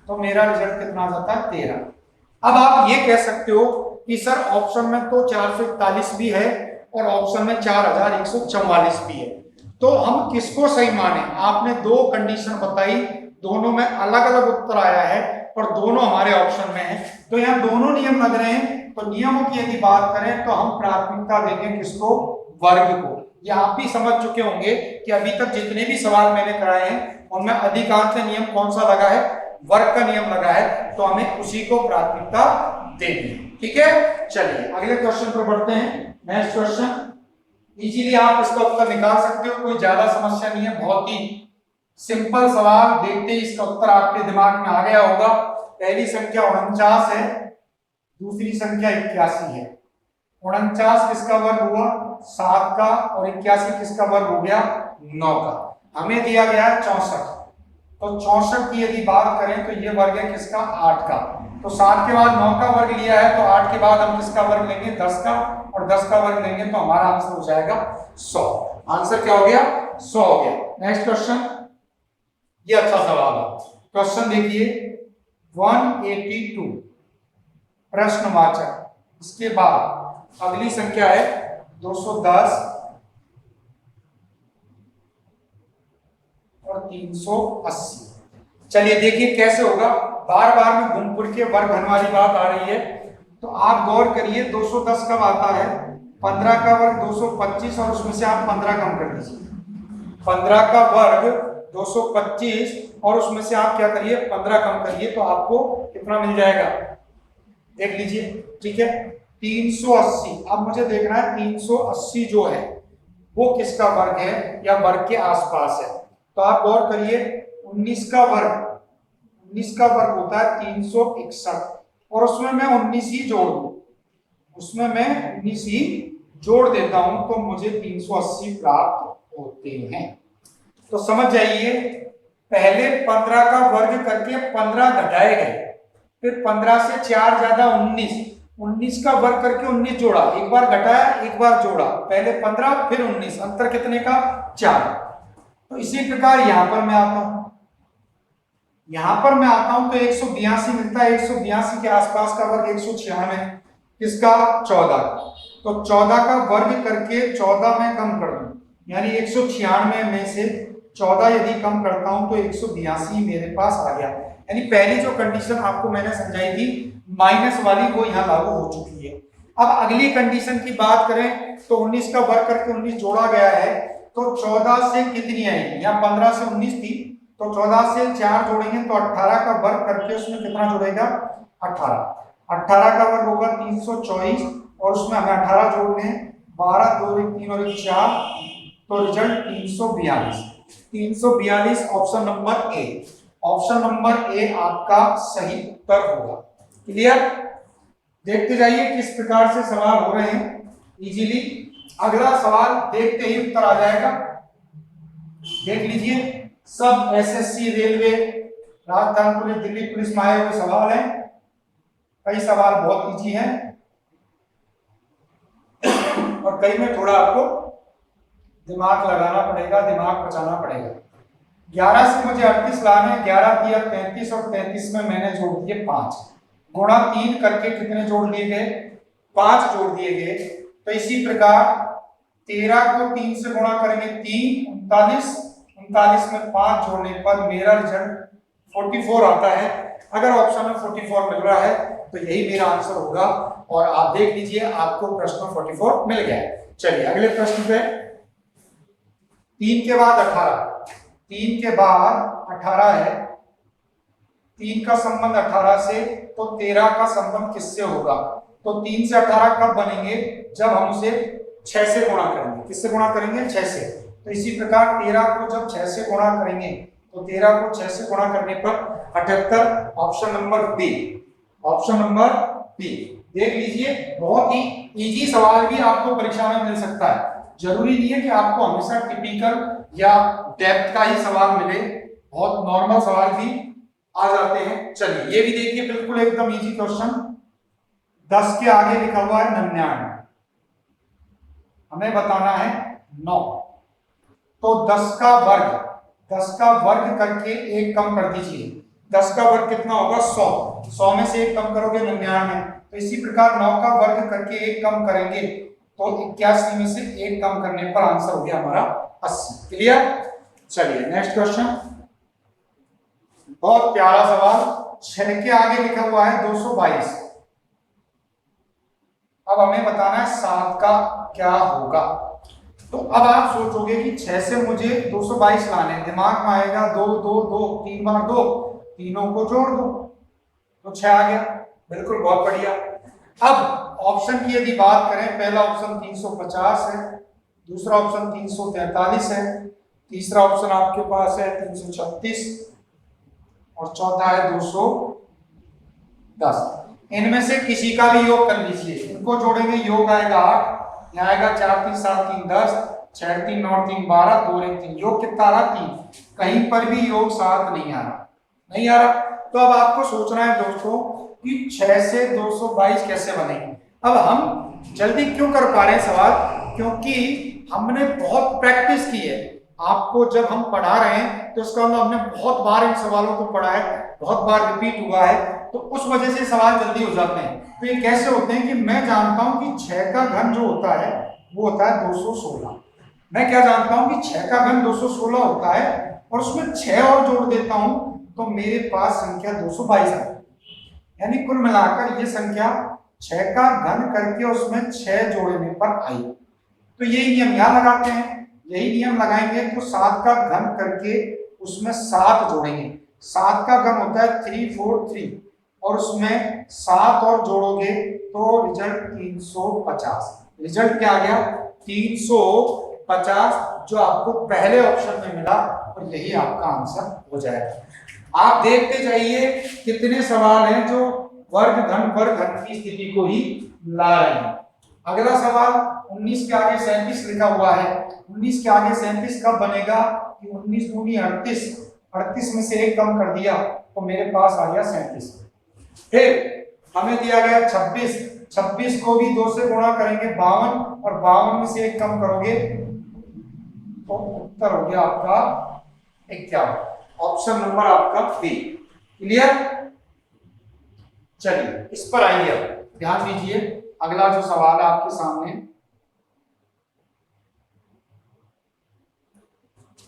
तो मेरा रिजल्ट कितना आ जाता है 13। अब आप ये कह सकते हो कि सर ऑप्शन में तो 441 भी है और ऑप्शन में 4144 भी है। तो हम किसको सही माने? आपने दो कंडीशन बताई, दोनों में अलग अलग उत्तर आया है और दोनों हमारे ऑप्शन में है, तो यहाँ दोनों नियम लग रहे हैं। तो नियमों की यदि बात करें तो हम प्राथमिकता देंगे किसको? वर्ग को। ये आप भी समझ चुके होंगे कि अभी तक जितने भी सवाल मैंने कराए हैं उनमें अधिकांश नियम कौन सा लगा है? वर्ग का नियम लगा है, तो हमें उसी को प्राथमिकता देनी है। ठीक है, चलिए अगले क्वेश्चन पर बढ़ते हैं। नेक्स्ट क्वेश्चन, इजीली आप इसका उत्तर निकाल सकते हो, कोई ज्यादा समस्या नहीं है, बहुत ही सिंपल सवाल। देखते ही इसका उत्तर आपके दिमाग में आ गया होगा। पहली संख्या 49 है, दूसरी संख्या 81 है। 49 किसका वर्ग हुआ? 7 का, और 81 किसका वर्ग हो गया? 9 का। हमें दिया गया है 64, तो 64 की यदि बात करें तो ये वर्ग है किसका? 8 का। तो 7 के बाद 9 का वर्ग लिया है, तो 8 के बाद हम किसका वर्ग लेंगे? 10 का, और 10 का वर्ग लेंगे तो हमारा आंसर हो जाएगा 100। आंसर क्या हो गया? 100 हो गया। नेक्स्ट क्वेश्चन, ये अच्छा सवाल है। क्वेश्चन देखिए 182 प्रश्नवाचक, इसके बाद अगली संख्या है 210 और 380। चलिए देखिए कैसे होगा। बार बार में घुमपुर के वर्ग घन वाली बात आ रही है, तो आप गौर करिए 210 कब आता है? 15 का वर्ग 225 और उसमें से आप 15 कम कर दीजिए। 15 का वर्ग 225 और उसमें से आप क्या करिए? 15 कम करिए, तो आपको कितना मिल जाएगा? देख लीजिए। ठीक है, 380। अब मुझे देखना है 380 जो है वो किसका वर्ग है या वर्ग के आसपास है। तो आप गौर करिए 19 का वर्ग, 19 का वर्ग होता है 361, और उसमें मैं 19 ही जोड़ दूं, उसमें मैं 19 ही जोड़ देता हूं तो मुझे 380 प्राप्त होते हैं। तो समझ जाइए, पहले 15 का वर्ग करके 15 घटाए गए, फिर 15 से 4 ज्यादा 19, 19 का वर्ग करके 19 जोड़ा, एक बार घटाया एक बार जोड़ा, पहले 15 फिर 19, अंतर कितने का? 4। तो इसी प्रकार यहां पर मैं आता हूं, यहां पर मैं आता हूं तो 182 मिलता है। 182 के आसपास का वर्ग 196, किसका? 14। तो 14 का वर्ग करके 14 में कम कर दूं, यानी 196 में से 14 यदि कम करता हूं तो 182 मेरे पास आ गया। यानी पहली जो कंडीशन आपको मैंने समझाई थी माइनस वाली, वो यहाँ लागू हो चुकी है। अब अगली कंडीशन की बात करें तो 19 का वर्ग करके 19 जोड़ा गया है, तो 14 से कितनी आएगी? यहाँ 15 से 19 थी, तो 14 से 4 जोड़ेंगे तो 18 का वर्ग करके उसमें कितना जुड़ेगा? 18। 18 का वर्ग होगा 324, और उसमें हमें 18 जोड़ने हैं, 12 2 1 3 और 1 4, तो result 342। 342 option number A. Option number A आपका सही उत्तर होगा। क्लियर? देखते जाइए किस प्रकार से सवाल हो रहे हैं इजीली। अगला सवाल देखते ही उत्तर आ जाएगा। देख लीजिए, सब SSC, railway, Rajasthan police, Delhi police में आए हुए सवाल हैं। कई सवाल बहुत इजी हैं और कई में थोड़ा आपको दिमाग लगाना पड़ेगा, दिमाग बचाना पड़ेगा। 11 से मुझे 38 लाने, 11 दिया 33 और 33 में मैंने जोड़ दिए 5, गुणा 3 करके कितने जोड़ दिए गए? 5 जोड़ दिए गए। तो इसी प्रकार 13 को 3 से गुणा करेंगे 3, 39, 39 में 5 जोड़ने पर मेरा रिजल्ट 44 आता है। अगर ऑप्शन में 44 मिल रहा है तो यही मेरा आंसर होगा, और आप देख लीजिए आपको प्रश्न 44 मिल गया है। चलिए अगले प्रश्न पे, 3 के बाद 18, 3 के बाद 18 है, 3 का संबंध 18 से, तो 13 का संबंध किससे होगा? तो 3 से 18 कब बनेंगे? जब हम उसे 6 से गुणा करेंगे। किससे गुणा करेंगे? 6 से। तो इसी प्रकार 13 को जब 6 से गुणा करेंगे तो 13 को 6 से गुणा करने पर 78, option number B. Option number B. देख लीजिए, बहुत ही इजी सवाल भी आपको परीक्षा में मिल सकता है। जरूरी नहीं है कि आपको हमेशा टिपिकल या डेप्थ का ही सवाल मिले, बहुत नॉर्मल सवाल भी आ जाते हैं। चलिए ये भी देखिए, बिल्कुल एकदम इजी क्वेश्चन। 10 के आगे लिखा हुआ है 99, हमें बताना है 9। तो 10 का वर्ग, 10 का वर्ग करके 1 कम कर दीजिए। 10 का वर्ग कितना होगा? 100। 100 में से 1 कम करोगे 99। तो इसी प्रकार 9 का वर्ग करके 1 कम करेंगे तो 81 में से 1 कम करने पर आंसर हो गया हमारा 80। क्लियर? चलिए नेक्स्ट क्वेश्चन, बहुत प्यारा सवाल। 6 के आगे लिखा हुआ है 222। अब हमें बताना है 7 का क्या होगा। तो अब आप सोचोगे कि 6 से मुझे 222 लाने, दिमाग में आएगा 2 2 2 3 बार 2, तीनों को जोड़ दो तो 6 आ गया। बिल्कुल, बहुत बढ़िया। अब ऑप्शन की यदि बात करें, पहला ऑप्शन 350 है, दूसरा ऑप्शन 343 है, तीसरा ऑप्शन आपके पास है 336 और चौथा है 210। इनमें से किसी का भी योग कर लीजिए, इनको जोड़ेंगे योग आएगा 8, यहाँ आएगा 4 3 7 3 10, 6 3 9 3 12, 2 1 3, योग कितना आ रहा 3। कहीं पर भी योग 7 नहीं आ रहा, नहीं आ रहा। तो अब आपको सोचना है दोस्तों कि 6 से 222 कैसे बनेंगे। अब हम जल्दी क्यों कर पा रहे हैं सवाल, क्योंकि हमने बहुत प्रैक्टिस की है। आपको जब हम पढ़ा रहे हैं तो उसका मतलब हमने बहुत बार इन सवालों को पढ़ा है, बहुत बार रिपीट हुआ है, तो उस वजह से सवाल जल्दी हो जाते हैं। तो ये कैसे होते हैं कि मैं जानता हूं कि 6 का घन जो होता है वो होता है 216। मैं क्या जानता हूं कि 6 का घन 216 होता है और उसमें 6 और जोड़ देता हूं तो मेरे पास संख्या 222 है। यानी कुल मिलाकर ये संख्या 6 का घन करके उसमें 6 जोड़ने पर आई। तो यही नियम यहां लगाते हैं, यही नियम लगाएंगे तो 7 का घन करके उसमें 7 जोड़ेंगे। 7 का घन होता है 343 और उसमें 7 और जोड़ोगे तो रिजल्ट 350। रिजल्ट क्या आ गया 350, जो आपको पहले ऑप्शन में मिला, और यही आपका आंसर हो जाएगा। आप देखते जाइए कितने सवाल हैं जो वर्ग घन की स्थिति को ही ला रहे हैं। अगला सवाल 19 के आगे 37 लिखा हुआ है। 19 के आगे 37 कब बनेगा कि 19 दूनी 38, 38 में से 1 कम कर दिया तो मेरे पास आ गया 37। फिर हमें दिया गया 26, 26 को भी 2 से गुणा करेंगे 52 और 52 में से 1 कम करोगे तो उत्तर हो गया आपका 51। ऑप्शन नंबर आपका बी। क्लियर? चलिए इस पर आइए, अब ध्यान दीजिए। अगला जो सवाल है आपके सामने,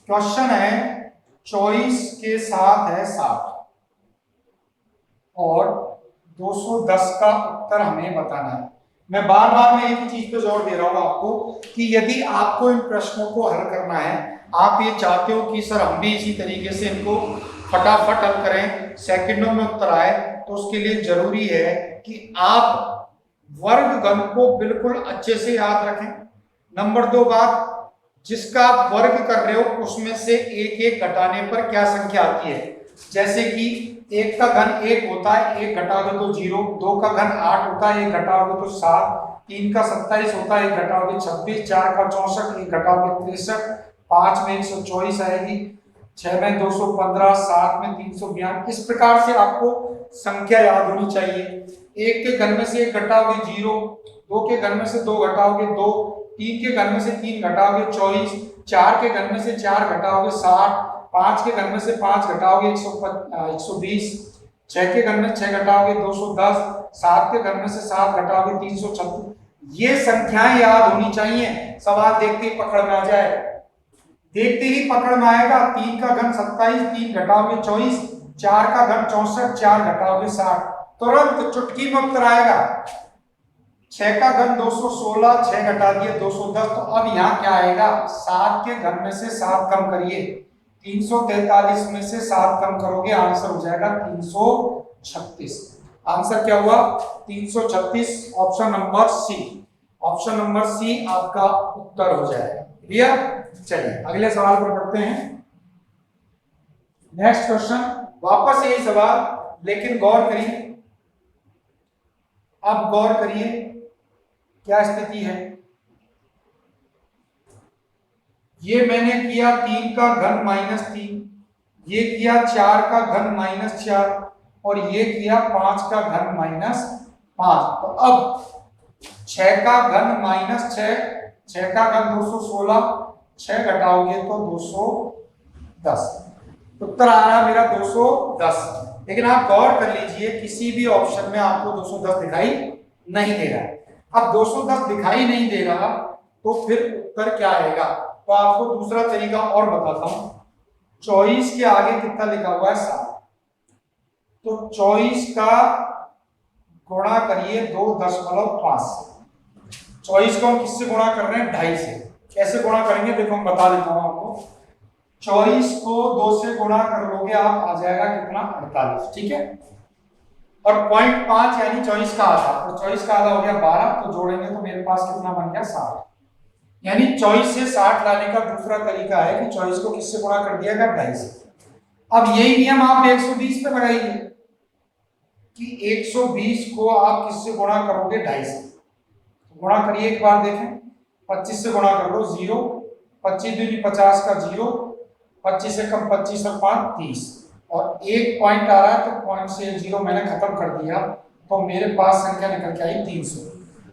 क्वेश्चन है 24 के साथ है 60 और 210 का उत्तर हमें बताना है। मैं बार बार में एक ही चीज पे जोर दे रहा हूं आपको कि यदि आपको इन प्रश्नों को हल करना है, आप ये चाहते हो कि सर हम भी इसी तरीके से इनको फटाफट हल करें, सेकंडों में उत्तर आए, तो उसके लिए जरूरी है कि आप वर्ग घन को बिल्कुल अच्छे से याद रखें। नंबर 2 बात, जिसका आप वर्ग कर रहे हो उसमें से एक एक घटाने पर क्या संख्या आती है। जैसे कि 1 का घन 1 होता है, 1 घटाओगे तो 0, 2 का घन 8 होता है, 1 घटाओगे तो 7, 3 का 27 होता है, 1 घटाओगे 26, 4 का 64, 1 घटाओगे 63, 5 में 124 आएगी, 6 में 215, 7 में 342। इस प्रकार से आपको संख्या याद होनी चाहिए। 1 के घन में से 1 घटाओगे 0, 2 के घन में से 2 घटाओगे 2, 3 के घन में से 3 घटाओगे 24, 4 के घन में से 4 घटाओगे 60, 5 के घन में से 5 घटाओगे 120, 6 के घन में 6 घटाओगे 210, 7 के घन में से 7 घटाओगे 336। ये संख्याएं याद होनी चाहिए, सवाल देखते ही पकड़ में आ जाए। देखते ही पकड़ में आएगा, 3 का घन 27, 3 घटाओगे 24, 4 का घन 64, 4 घटाओगे 60, तुरंत चुटकी में उत्तर आएगा। 6 का घन 216, 6 घटा दिए 210, तो अब यहाँ क्या आएगा, 7 के घन में से 7 कम करिए, 343 में से 7 कम करोगे, आंसर हो जाएगा 336। आंसर क्या हुआ 336, option number C. Option number C आपका उत्तर हो जाएगा। क्लियर? चलिए अगले सवाल पर पढ़ते हैं। नेक्स्ट क्वेश्चन, वापस यही सवाल, लेकिन गौर करिए। अब गौर करिए क्या स्थिति है। ये मैंने किया 3 का घन -3, ये किया 4 का घन -4 और ये किया 5 का घन -5। तो अब 6 का घन -6, 6 का घन 216, 6 घटाओगे तो 210, उत्तर आ रहा मेरा 210। लेकिन आप गौर कर लीजिए किसी भी ऑप्शन में आपको 210 दिखाई नहीं दे रहा है। अब 210 दिखाई नहीं दे रहा तो फिर उत्तर क्या आएगा? तो आपको दूसरा तरीका और बताता हूं। 24 के आगे कितना लिखा हुआ है? 7। तो 24 का गुणा करिए 2.5 से। 24 को हम किससे गुणा कर रहे हैं? 2.5 से। कैसे गुणा करेंगे देखो हम बता देता हूं आपको। 24 को 2 से गुणा कर लोगे आप, आ जाएगा कितना? 48। ठीक है। और 0.5 यानी 24 का आधा, तो 24 का आधा हो गया 12, तो जोड़ेंगे तो मेरे पास कितना बन गया? 60। यानी 24 से 60 लाने का दूसरा तरीका है कि 24 को किससे गुणा कर दिया गया? 2.5 से। अब यही नियम आप 120 पे लगाइए कि 120 को आप किससे गुणा करोगे? 2.5 से। गुणा करिए एक बार देखें। 25 से गुणा कर लो, 0। 25 दूनी 50 का 0। 25 से कम 25 और 5 30, और एक पॉइंट आ रहा है तो पॉइंट से 0 मैंने खत्म कर दिया, तो मेरे पास संख्या निकल के आई 300।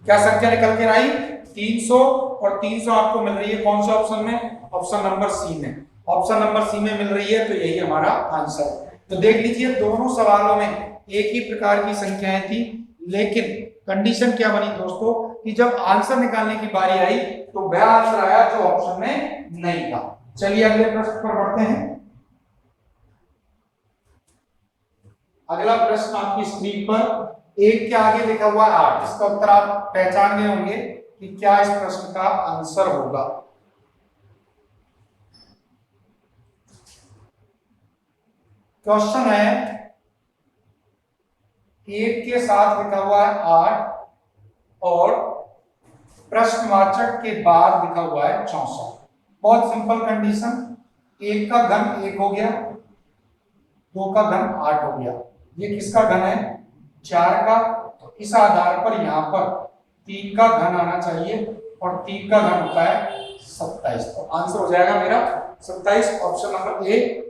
क्या संख्या निकल के आई? 300। और 300 आपको मिल रही है कौन से ऑप्शन में? ऑप्शन नंबर सी में। ऑप्शन नंबर सी में मिल रही है, तो यही हमारा आंसर। तो देख लीजिए दोनों सवालों में एक ही प्रकार की संख्याएं थी, लेकिन कंडीशन क्या बनी दोस्तों कि जब आंसर निकालने की बारी आई तो वह आंसर आया जो ऑप्शन में नहीं था। चलिए अगले प्रश्न पर बढ़ते हैं। अगला प्रश्न आपकी स्क्रीन पर 1 के आगे लिखा हुआ है 8। इसका उत्तर आप पहचान गए होंगे कि क्या इस प्रश्न का आंसर होगा। क्वेश्चन है 1 के साथ लिखा हुआ है 8 और प्रश्नवाचक के बाद लिखा हुआ है 64। बहुत सिंपल कंडीशन। 1 का घन 1 हो गया, 2 का घन 8 हो गया, ये किसका घन है? 4 का। तो इस आधार पर यहां पर 3 का घन आना चाहिए, और 3 का घन होता है 27। तो आंसर हो जाएगा मेरा 27, ऑप्शन नंबर ए।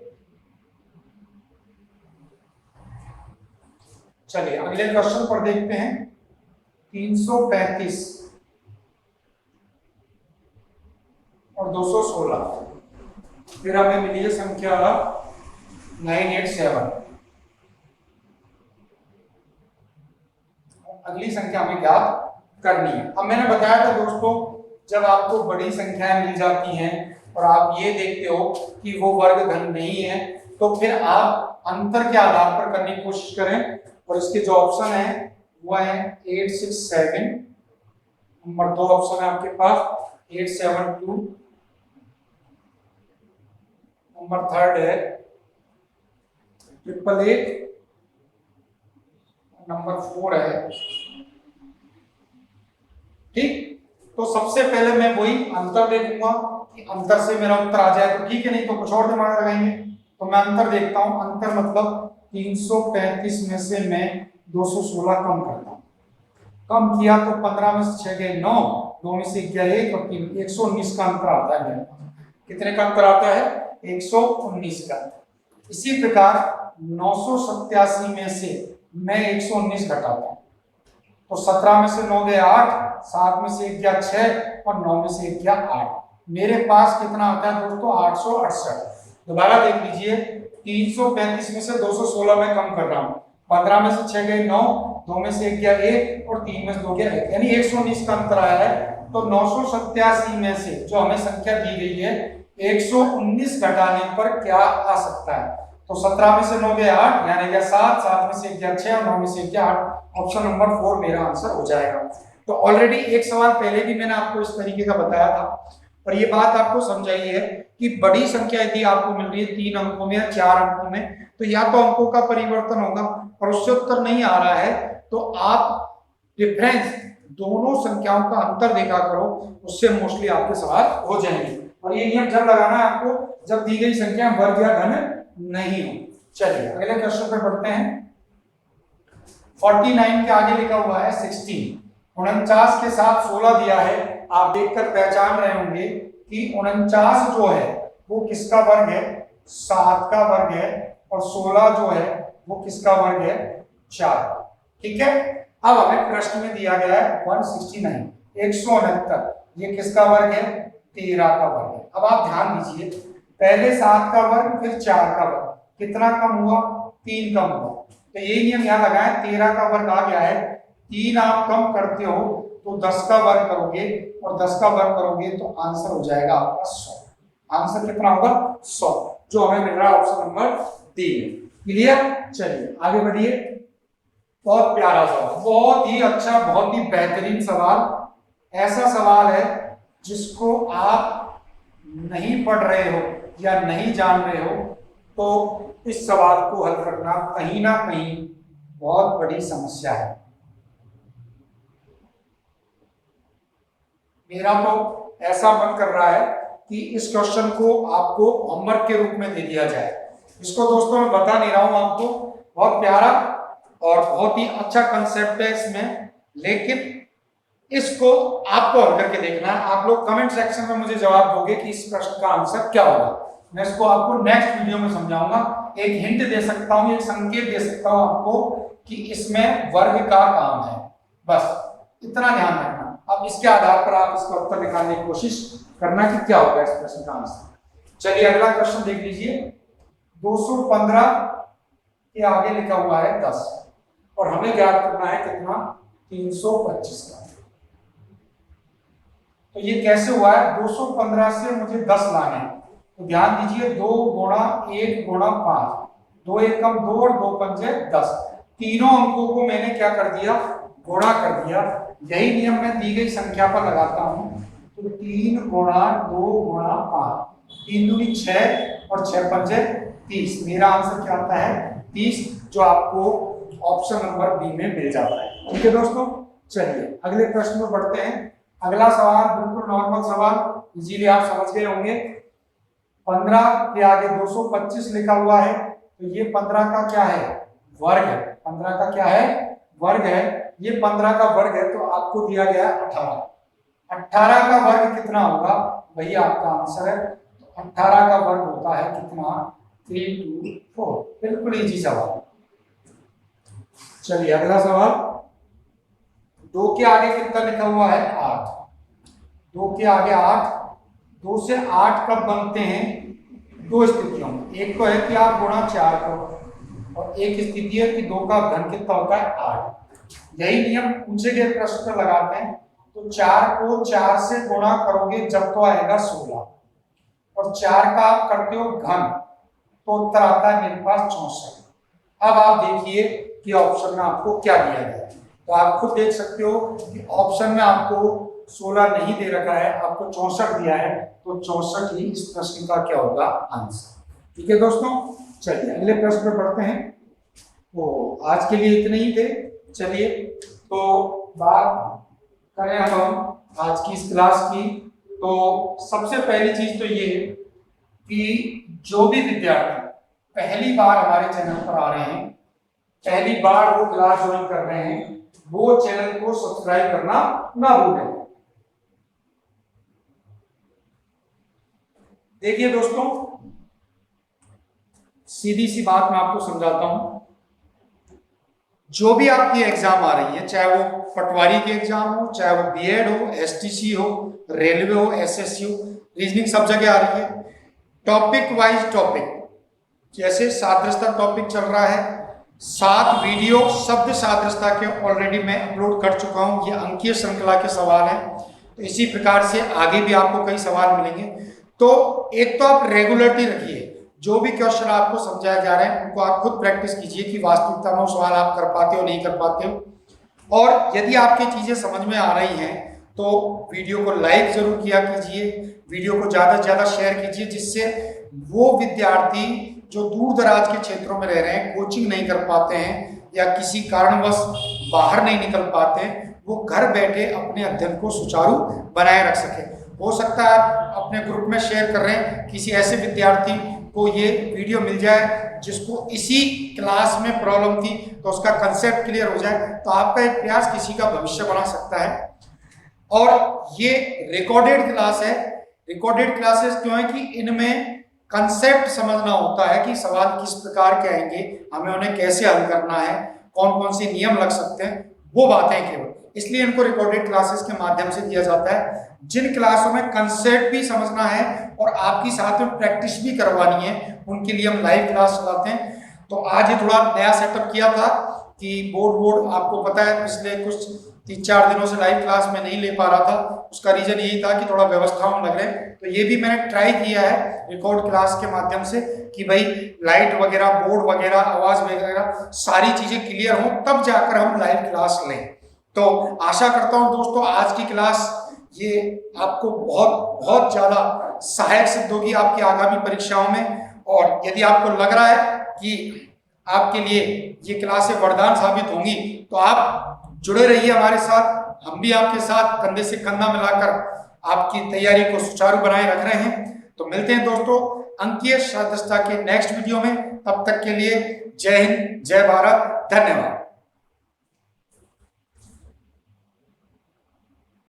चलिए अगले क्वेश्चन पर देखते हैं। 335 और 216, फिर हमें मिली है संख्या 987। अगली संख्या हमें ज्ञात करनी है। अब मैंने बताया था दोस्तों, जब आपको बड़ी संख्याएं मिल जाती हैं और आप ये देखते हो कि वो वर्ग घन नहीं है, तो फिर आप अंतर के आधार पर करने की कोशिश करें। और इसके जो ऑप्शन है वो है 867, नंबर 2 ऑप्शन है आपके पास 872, नंबर 3 है 888, नंबर 4 है। ठीक, तो सबसे पहले मैं वही अंतर देखूंगा कि अंतर से मेरा उत्तर आ जाए तो ठीक है, नहीं तो कुछ और दिमाग लगाएंगे। तो मैं अंतर देखता हूं। अंतर मतलब 335 में से मैं 216 कम करता हूं। कम किया तो 15 में से 6 गए 9, 2 में से गया 1 और 3, 119 का अंतर आता है मेरे पास। कितने का अंतर आता है? 119 का। इसी प्रकार 987 में से मैं 119 घटाता हूं, तो 17 में से 9 गए 8, 7 में से 1 गया 6 और 9 में से 1 गया 8। मेरे पास कितना आता है दोस्तों? 868। दोबारा देख लीजिए, 335 में से 216 में कम कर रहा हूं, 15 में से 6 गए 9, 2 में से 1 गया 1 और 3 में से 2 गया 1, यानी 119 का अंतर आया है। तो 987 में से जो हमें संख्या दी गई है 119 घटाने पर क्या आ सकता है? तो 17 में से 9 गया 8, यानी गया 7, 7 में से 1 गया 6 और 9 में से 1 गया 8। ऑप्शन नंबर 4 मेरा आंसर हो जाएगा। तो ऑलरेडी एक सवाल पहले भी मैंने आपको इस तरीके का बताया था, और ये बात आपको समझाई है कि बड़ी संख्या यदि आपको मिल रही है 3 अंकों में या 4 अंकों में, तो या तो अंकों का परिवर्तन होगा, और उससे उत्तर नहीं आ रहा है तो आप डिफरेंस दोनों संख्याओं का अंतर देखा करो, उससे मोस्टली आपके सवाल हो जाएंगे। और ये नियम जब लगाना है आपको जब दी गई संख्या वर्ग या घन नहीं हो। चलिए अगले क्वेश्चन पे बढ़ते हैं। 49 के आगे लिखा हुआ है 16। 49 के साथ 16 दिया है। आप देखकर पहचान रहे होंगे कि 49 जो है वो किसका वर्ग है? 7 का वर्ग है। और 16 जो है वो किसका वर्ग है? 4। ठीक है। अब हमें प्रश्न में दिया गया है 169, 169, ये किसका वर्ग है? 13 का वर्ग है। अब आप ध्यान दीजिए, पहले 7 का वर्ग फिर 4 का वर्ग, कितना कम हुआ? 3 कम हुआ। तो यही नियम यहां लगाएं, 13 का वर्ग आ गया है, 3 आप कम करते हो तो 10 का वर्ग करोगे और 10 का वर्ग करोगे तो आंसर हो जाएगा आपका 100। आंसर कितना होगा? 100, जो हमें मिल रहा है ऑप्शन नंबर 3। क्लियर? चलिए आगे बढ़िए। बहुत प्यारा सवाल, बहुत ही अच्छा, बहुत ही बेहतरीन सवाल। ऐसा सवाल है जिसको आप नहीं पढ़ रहे हो या नहीं जान रहे हो तो इस सवाल को हल करना कहीं ना कहीं बहुत बड़ी समस्या है। मेरा तो ऐसा मन कर रहा है कि इस क्वेश्चन को आपको होमवर्क के रूप में दे दिया जाए। इसको दोस्तों मैं बता नहीं रहा हूं आपको, बहुत प्यारा और बहुत ही अच्छा कंसेप्ट है इसमें, लेकिन इसको आपको हल करके देखना है। आप लोग कमेंट सेक्शन में मुझे जवाब दोगे कि इस प्रश्न का आंसर क्या होगा। मैं इसको आपको नेक्स्ट वीडियो में समझाऊंगा। एक हिंट दे सकता हूं, एक संकेत दे सकता हूं आपको कि इसमें वर्ग का काम है, बस इतना ध्यान रखना। अब इसके आधार पर आप इसका उत्तर निकालने की कोशिश करना कि क्या होगा इस प्रश्न का आंसर। चलिए अगला क्वेश्चन देख लीजिए। 215 के आगे लिखा हुआ है 10 और हमें ज्ञात करना है कितना? 325 का। तो ये कैसे हुआ है? 215 से मुझे 10 लाने हैं, तो ध्यान दीजिए 2 गुणा 1 गुणा 5, 2 एकम 2 और 2 पंजे 10। तीनों अंकों को मैंने क्या कर दिया? गुणा कर दिया। यही नियम मैं दी गई संख्या पर लगाता हूं, तो 3 गुणा 2 गुणा 5, 3 दूनी 6 और 6 पंजे 30। मेरा आंसर क्या आता है? 30, जो आपको ऑप्शन नंबर बी में मिल जाता है। ठीक है दोस्तों, चलिए अगले प्रश्न में बढ़ते हैं। अगला सवाल बिल्कुल नॉर्मल सवाल, इजीली आप समझ गए होंगे। 15 के आगे 225 लिखा हुआ है, तो ये 15 का क्या है? वर्ग है। 15 का क्या है? वर्ग है। ये 15 का वर्ग है, तो आपको दिया गया 18। 18 का वर्ग कितना होगा? वही आपका आंसर है। तो 18 का वर्ग होता है कितना? 324। बिल्कुल इजी सवाल। चलिए अगला सवाल। 2 के आगे कितना लिखा हुआ है? 8। 2 के आगे 8। 2 से 8 कब बनते हैं? दो स्थितियों में। एक तो है कि आप गुणा 4 करो, और एक स्थिति है कि 2 का घन कितना होता है? 8। यही नियम पूछे गए प्रश्न पर लगाते हैं। तो 4 को 4 से गुणा करोगे जब तो आएगा 16, और 4 का आप करते हो घन, तो उत्तर आता है मेरे पास 64। अब आप देखिए कि ऑप्शन में आपको क्या दिया गया है। तो आप खुद देख सकते हो कि ऑप्शन में आपको 16 नहीं दे रखा है, आपको 64 दिया है, तो 64 ही इस प्रश्न का क्या होगा? आंसर। ठीक है दोस्तों, चलिए अगले प्रश्न पर बढ़ते हैं। तो आज के लिए इतने ही थे। चलिए तो बात करें हम आज की इस क्लास की। तो सबसे पहली चीज तो ये है कि जो भी विद्यार्थी पहली बार हमारे चैनल पर आ रहे हैं, पहली बार वो क्लास ज्वाइन कर रहे हैं, वो चैनल को सब्सक्राइब करना ना भूलें। देखिए दोस्तों, सीधी सी बात मैं आपको समझाता हूं। जो भी आपकी एग्जाम आ रही है, चाहे वो पटवारी की एग्जाम हो, चाहे वो बीएड हो, एसटीसी हो, रेलवे हो, एसएससी हो, रीजनिंग सब जगह आ रही है। टॉपिक वाइज टॉपिक, जैसे सादृश्यता टॉपिक चल रहा है, 7 वीडियो शब्द सादृश्यता के ऑलरेडी मैं अपलोड कर चुका हूं। ये अंकीय श्रृंखला के सवाल हैं। तो इसी प्रकार से आगे भी आपको कई सवाल मिलेंगे। तो एक तो आप रेगुलरिटी रखिए, जो भी क्वेश्चन आपको समझाए जा रहे हैं उनको आप खुद प्रैक्टिस कीजिए कि वास्तविकता में सवाल आप कर पाते हो नहीं कर पाते हो। और यदि आपकी चीजें समझ में आ रही हैं तो वीडियो को लाइक जरूर किया कीजिए, वीडियो को ज्यादा से ज्यादा शेयर कीजिए, जिससे वो विद्यार्थी जो दूर दराज के क्षेत्रों में रह रहे हैं, कोचिंग नहीं कर पाते हैं या किसी कारणवश बाहर नहीं निकल पाते हैं, वो घर बैठे अपने अध्ययन को सुचारू बनाए रख सके। हो सकता है आप अपने ग्रुप में शेयर कर रहे हैं, किसी ऐसे विद्यार्थी को ये वीडियो मिल जाए जिसको इसी क्लास में प्रॉब्लम थी, तो उसका कंसेप्ट क्लियर हो जाए, तो आपका एक प्रयास किसी का भविष्य बना सकता है। और ये रिकॉर्डेड क्लास है। रिकॉर्डेड क्लासेस क्यों है कि इनमें कंसेप्ट समझना होता है कि सवाल किस प्रकार के आएंगे, हमें उन्हें कैसे हल करना है, कौन कौन से नियम लग सकते हैं, वो बातें केवल, इसलिए इनको रिकॉर्डेड क्लासेस के माध्यम से दिया जाता है। जिन क्लासों में कंसेप्ट भी समझना है और आपकी साथ में प्रैक्टिस भी करवानी है, उनके लिए हम लाइव क्लास चलाते हैं। तो आज ये थोड़ा नया सेटअप किया था कि बोर्ड आपको पता है पिछले कुछ 3-4 दिनों से लाइव क्लास में नहीं ले पा रहा था। उसका रीजन यही था कि थोड़ा व्यवस्थाओं लग रहे, तो ये भी मैंने ट्राई किया है रिकॉर्ड क्लास के माध्यम से कि भाई लाइट वगैरह, बोर्ड वगैरह, आवाज वगैरह सारी चीजें क्लियर हो, तब जाकर हम लाइव क्लास लें। तो आशा करता हूं दोस्तों आज की क्लास ये आपको बहुत बहुत ज्यादा सहायक सिद्ध होगी आपकी आगामी परीक्षाओं में। और यदि आपको लग रहा है कि आपके लिए ये क्लासें वरदान साबित होंगी तो आप जुड़े रहिए हमारे साथ। हम भी आपके साथ कंधे से कंधा मिलाकर आपकी तैयारी को सुचारू बनाए रख रहे हैं। तो मिलते हैं दोस्तों अंकीय सदस्यता के नेक्स्ट वीडियो में। तब तक के लिए जय हिंद, जय भारत, धन्यवाद।